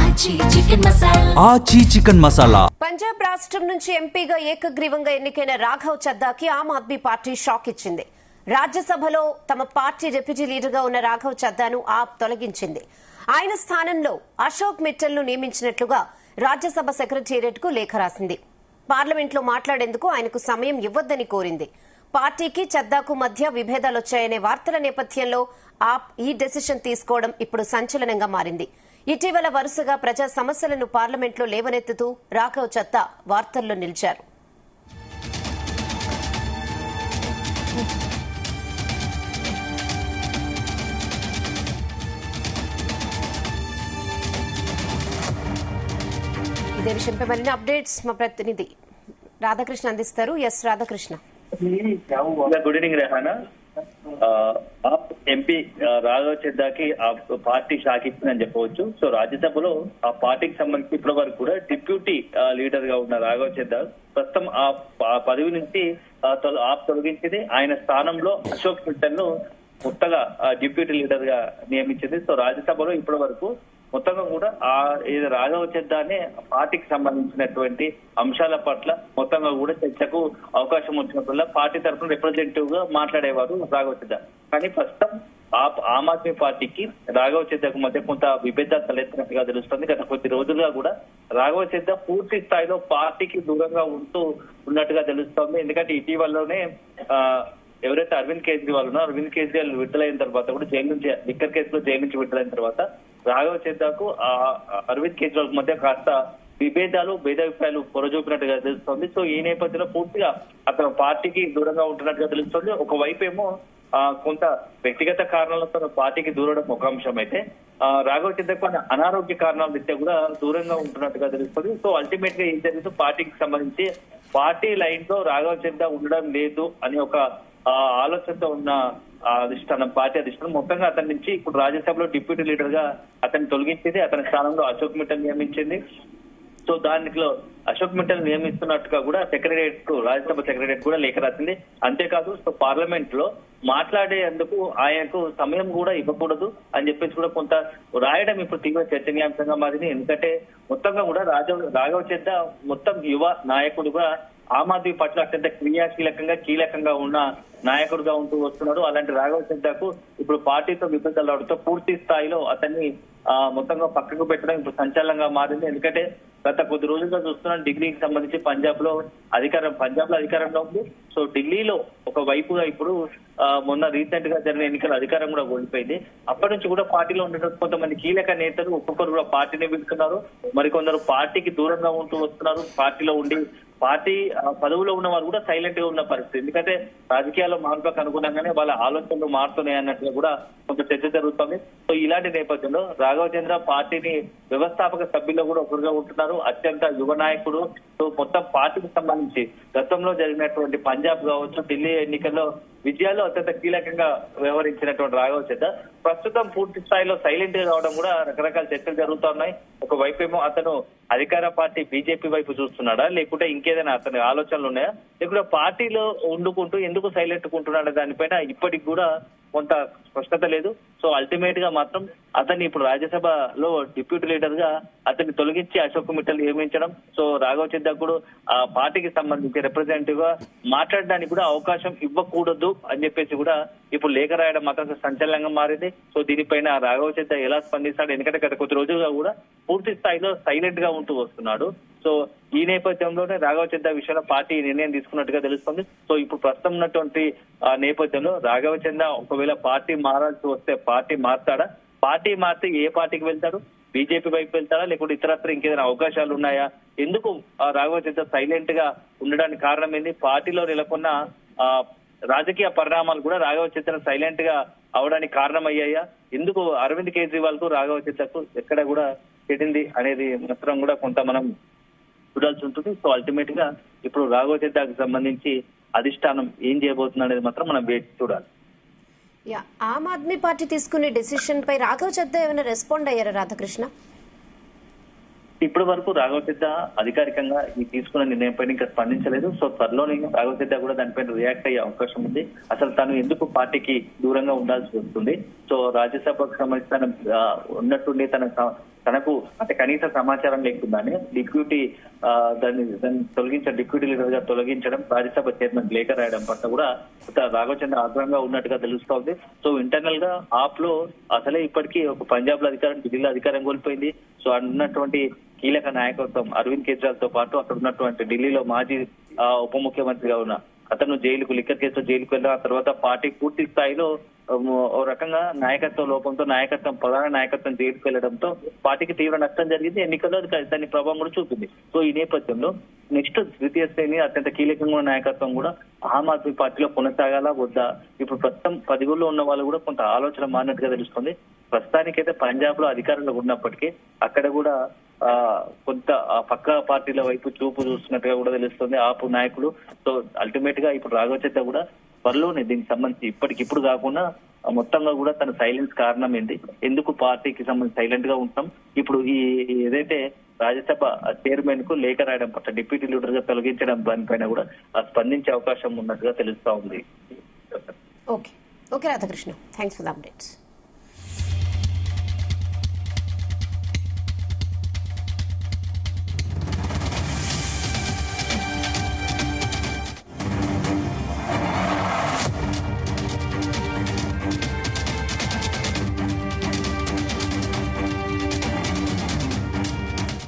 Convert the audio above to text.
ఆచి చికెన్ మసాలా. పంజాబ్ రాష్ట్రం నుంచి ఎంపీగా ఏకగ్రీవంగా ఎన్నికైన రాఘవ్ చద్దాకి ఆమ్ ఆద్మీ పార్టీ షాక్ ఇచ్చింది. రాజ్యసభలో తమ పార్టీ డిప్యూటీ లీడర్గా ఉన్న రాఘవ్ చద్దాను ఆప్ తొలగించింది. ఆయన స్థానంలో అశోక్ మిట్టల్ ను నియమించినట్లుగా రాజ్యసభ సెక్రటేరియట్ కు లేఖ రాసింది. పార్లమెంట్లో మాట్లాడేందుకు ఆయనకు సమయం ఇవ్వొద్దని కోరింది. పార్టీకి చద్దాకు మధ్య విభేదాలొచ్చాయనే వార్తల నేపథ్యంలో ఆప్ ఈ డెసిషన్ తీసుకోవడం ఇప్పుడు సంచలనంగా మారింది. ఇటీవల వరుసగా ప్రజా సమస్యలను పార్లమెంట్లో లేవనెత్తుతూ రాఘవ్ చద్దా వార్తల్లో నిలిచారు. ఇదే విషయంపై మరిన్ని అప్డేట్స్ మా ప్రతినిధి రాధాకృష్ణ అందిస్తారు. Yes Radhakrishna. Good evening Rehana. MP Raghav చద్దాకి పార్టీ షాక్ ఇచ్చిందని చెప్పవచ్చు. సో రాజ్యసభలో ఆ పార్టీకి సంబంధించి ఇప్పటి వరకు కూడా డిప్యూటీ లీడర్ గా ఉన్న రాఘవ్ చద్దా ప్రస్తుతం ఆ పదవి నుంచి తొలగించింది. ఆయన స్థానంలో అశోక్ మిట్టల్ ను కొత్తగా డిప్యూటీ లీడర్ గా నియమించింది. సో రాజ్యసభలో ఇప్పటి వరకు మొత్తంగా కూడా రాఘవ్ చద్దానే పార్టీకి సంబంధించినటువంటి అంశాల పట్ల మొత్తంగా కూడా చర్చకు అవకాశం వచ్చినప్పుడల్లా పార్టీ తరఫున రిప్రజెంటేటివ్ గా మాట్లాడేవారు రాఘవ్ చద్దా. కానీ ప్రస్తుతం ఆమ్ ఆద్మీ పార్టీకి రాఘవ్ చద్దాకు మధ్య కొంత విభేదాలు తలెత్తినట్టుగా తెలుస్తుంది. గత కొద్ది రోజులుగా కూడా రాఘవ్ చద్దా పూర్తి స్థాయిలో పార్టీకి దూరంగా ఉన్నట్టుగా తెలుస్తోంది. ఎందుకంటే ఇటీవలలోనే ఎవరైతే అరవింద్ కేజ్రీవాల్ ఉన్నారో అరవింద్ కేజ్రీవాల్ విడుదలైన తర్వాత కూడా జైలు నుంచి లిక్కర్ కేసులో జైలు నుంచి విడుదలైన తర్వాత రాఘవ్ చద్దాకు అరవింద్ కేజ్రీవాల్ మధ్య కాస్త భేదాభిప్రాయాలు పొరజూపినట్టుగా తెలుస్తోంది. సో ఈ నేపథ్యంలో పూర్తిగా అతను పార్టీకి దూరంగా ఉంటున్నట్టుగా తెలుస్తోంది. ఒకవైపు ఏమో కొంత వ్యక్తిగత కారణాలతో పార్టీకి దూరడం ఒక అంశం అయితే రాఘవ్ చద్దాకు అనారోగ్య కారణాల రీత్యా కూడా దూరంగా ఉంటున్నట్టుగా తెలుస్తుంది. సో అల్టిమేట్ గా ఏం జరుగుతుంది, పార్టీకి సంబంధించి పార్టీ లైన్ లో రాఘవ్ చద్దా ఉండడం లేదు అని ఒక ఆలోచనతో ఉన్న పార్టీ అధిష్టానం మొత్తంగా అతని నుంచి ఇప్పుడు రాజ్యసభలో డిప్యూటీ లీడర్ గా అతన్ని తొలగించింది. అతని స్థానంలో అశోక్ మిట్టల్ నియమించింది. సో దానిలో అశోక్ మిట్టల్ నియమిస్తున్నట్టుగా కూడా రాజ్యసభ సెక్రటేరియట్ కూడా లేఖ రాసింది. అంతేకాదు సో పార్లమెంట్ లో మాట్లాడేందుకు ఆయనకు సమయం కూడా ఇవ్వకూడదు అని చెప్పేసి కూడా కొంత రాయడం ఇప్పుడు తీవ్ర చర్చనీయాంశంగా మారింది. ఎందుకంటే మొత్తంగా కూడా రాఘవ్ చద్దా మొత్తం యువ నాయకుడుగా ఆమ్ ఆద్మీ పట్ల అత్యంత కీలకంగా ఉన్న నాయకుడుగా ఉంటూ వస్తున్నాడు. అలాంటి రాఘవ్ చద్దాకు ఇప్పుడు పార్టీతో విభేదాలు రావడంతో పూర్తి స్థాయిలో అతన్ని మొత్తంగా పక్కకు పెట్టడం ఇప్పుడు సంచలనంగా మారింది. ఎందుకంటే గత కొద్ది రోజులుగా చూస్తున్నాం ఢిల్లీకి సంబంధించి పంజాబ్ లో అధికారంలో ఉంది. సో ఢిల్లీలో ఒక వైపుగా ఇప్పుడు మొన్న రీసెంట్ గా జరిగిన ఎన్నికల అధికారం కూడా కోల్పోయింది. అప్పటి నుంచి కూడా పార్టీలో ఉన్నటువంటి కొంతమంది కీలక నేతలు ఒక్కొక్కరు కూడా పార్టీని వెళ్తున్నారు, మరికొందరు పార్టీకి దూరంగా ఉంటూ వస్తున్నారు. పార్టీలో ఉండి పార్టీ పదవిలో ఉన్న వారు కూడా సైలెంట్ గా ఉన్న పరిస్థితి. ఎందుకంటే రాజకీయాల్లో మార్పులకు అనుగుణంగానే వాళ్ళ ఆలోచనలు మారుతున్నాయి అన్నట్టుగా కూడా కొంత చర్చ జరుగుతుంది. సో ఇలాంటి నేపథ్యంలో రాఘవ్ చద్దా పార్టీని వ్యవస్థాపక సభ్యుల్లో కూడా ఒకరుగా ఉంటున్నారు. అత్యంత యువ నాయకుడు. సో మొత్తం పార్టీకి సంబంధించి గతంలో జరిగినటువంటి పంజాబ్ కావచ్చు, ఢిల్లీ ఎన్నికల్లో విజయాల్లో అత్యంత కీలకంగా వ్యవహరించినటువంటి రాఘవ్ చద్దా ప్రస్తుతం పూర్తి స్థాయిలో సైలెంట్ గా రావడం కూడా రకరకాల చర్చలు జరుగుతూ ఉన్నాయి. ఒకవైపు ఏమో అతను అధికార పార్టీ బీజేపీ వైపు చూస్తున్నాడా, లేకుంటే ఇంకేదైనా అతని ఆలోచనలు ఉన్నాయా, లేకుంటే పార్టీలో ఉండుకుంటూ ఎందుకు సైలెంట్ కుంటున్నాడా దానిపైన ఇప్పటికి కూడా కొంత స్పష్టత లేదు. సో అల్టిమేట్ గా మాత్రం అతన్ని ఇప్పుడు రాజ్యసభలో డిప్యూటీ లీడర్ గా అతన్ని తొలగించి అశోక్ మిట్టల్ నియమించడం, సో రాఘవ్ చద్దా కూడా ఆ పార్టీకి సంబంధించి రిప్రజెంటేటివ్ గా మాట్లాడడానికి కూడా అవకాశం ఇవ్వకూడదు అని చెప్పేసి కూడా ఇప్పుడు లేఖ రాయడం మాత్రం సంచలనంగా మారింది. సో దీనిపైన రాఘవ్ చద్దా ఎలా స్పందిస్తాడు, ఎందుకంటే గత కొద్ది రోజులుగా కూడా పూర్తి స్థాయిలో సైలెంట్ గా ఉంటూ వస్తున్నాడు. సో ఈ నేపథ్యంలోనే రాఘవ్ చద్దా విషయంలో పార్టీ నిర్ణయం తీసుకున్నట్టుగా తెలుస్తుంది. సో ఇప్పుడు ప్రస్తుతం ఉన్నటువంటి నేపథ్యంలో రాఘవ్ చద్దా ఒకవేళ పార్టీ మారాల్సి వస్తే పార్టీ మారుతాడా, పార్టీ మారితే ఏ పార్టీకి వెళ్తాడు, బీజేపీ వైపు వెళ్తాడా, లేకుంటే ఇతరత్ర ఇంకేదైనా అవకాశాలు ఉన్నాయా, ఎందుకు రాఘవ్ చద్దా సైలెంట్ గా ఉండడానికి కారణం ఏంది, పార్టీలో నెలకొన్న రాజకీయ పరిణామాలు కూడా రాఘవ్ చద్దా సైలెంట్ గా అవడానికి కారణమయ్యాయా, ఎందుకు అరవింద్ కేజ్రీవాల్ కు రాఘవ్ చద్దాకు ఎక్కడ కూడా చెడింది అనేది మాత్రం కూడా కొంత మనం చూడాల్సి ఉంటుంది. సో అల్టిమేట్ గా ఇప్పుడు రాఘవ్ చద్దాకు సంబంధించి అధిష్టానం ఏం చేయబోతుంది అనేది మాత్రం మనం వేచి చూడాలి. ఆమ్ ఆద్మీ పార్టీ తీసుకునే డెసిషన్ పై రాఘవ్ చద్దా ఏమైనా రెస్పాండ్ అయ్యారా రాధాకృష్ణ? ఇప్పటి వరకు రాఘవ సిద్ధ అధికారికంగా ఈ తీసుకున్న నిర్ణయం పైన ఇంకా స్పందించలేదు. సో త్వరలోనే రాఘవ సిద్ధ కూడా దానిపైన రియాక్ట్ అయ్యే అవకాశం ఉంది. అసలు తను ఎందుకు పార్టీకి దూరంగా ఉండాల్సి వస్తుంది, సో రాజ్యసభకు సంబంధించిన ఉన్నట్టుండి తనకు అంటే కనీస సమాచారం లేకుండానే డిప్యూటీ దాన్ని డిప్యూటీ లీడర్ గా తొలగించడం, రాజ్యసభ చైర్మన్ లేఖ రాయడం పట్ల కూడా రాఘవ చంద్ర ఆగ్రహంగా ఉన్నట్టుగా తెలుస్తోంది. సో ఇంటర్నల్ గా ఆప్ లో అసలే ఇప్పటికీ ఒక పంజాబ్ లో అధికారం, ఢిల్లీలో అధికారం కోల్పోయింది. సో అన్నటువంటి కీలక నాయకత్వం అరవింద్ కేజ్రీవాల్ తో పాటు అక్కడ ఉన్నటువంటి ఢిల్లీలో మాజీ ఉప ముఖ్యమంత్రిగా ఉన్న అతను లిక్కర్ కేసులో జైలుకు వెళ్ళిన తర్వాత పార్టీ పూర్తి స్థాయిలో ఓ రకంగా నాయకత్వ లోపంతో ప్రధాన నాయకత్వం జైలుకు వెళ్లడంతో పార్టీకి తీవ్ర నష్టం జరిగింది. ఎన్నికల్లో దాని ప్రభావం కూడా చూపింది. సో ఈ నేపథ్యంలో నెక్స్ట్ ద్వితీయ శ్రేణి అత్యంత కీలకంగా ఉన్న నాయకత్వం కూడా ఆమ్ ఆద్మీ పార్టీలో కొనసాగాలా వద్దా, ఇప్పుడు ప్రస్తుతం 10 ఉన్న వాళ్ళు కూడా కొంత ఆలోచన మారినట్టుగా తెలుస్తుంది. ప్రస్తుతానికైతే పంజాబ్ లో అధికారంలో ఉన్నప్పటికీ అక్కడ కూడా కొంత పక్క పార్టీల వైపు చూపు చూస్తున్నట్టుగా కూడా తెలుస్తుంది ఆపు నాయకులు. సో అల్టిమేట్ గా ఇప్పుడు రాఘవ చద్దా కూడా త్వరలోనే దీనికి సంబంధించి ఇప్పటికిప్పుడు కాకుండా మొత్తంగా కూడా తన సైలెన్స్ కారణం ఏంటి, ఎందుకు పార్టీకి సంబంధించి సైలెంట్ గా ఉంటాం, ఇప్పుడు ఈ ఏదైతే రాజ్యసభ చైర్మన్ కు లేఖ రాయడం పట్ల డిప్యూటీ లీడర్ గా తొలగించడం దానిపైన కూడా స్పందించే అవకాశం ఉన్నట్టుగా తెలుస్తా ఉంది. Okay Radhakrishna, thanks for the updates.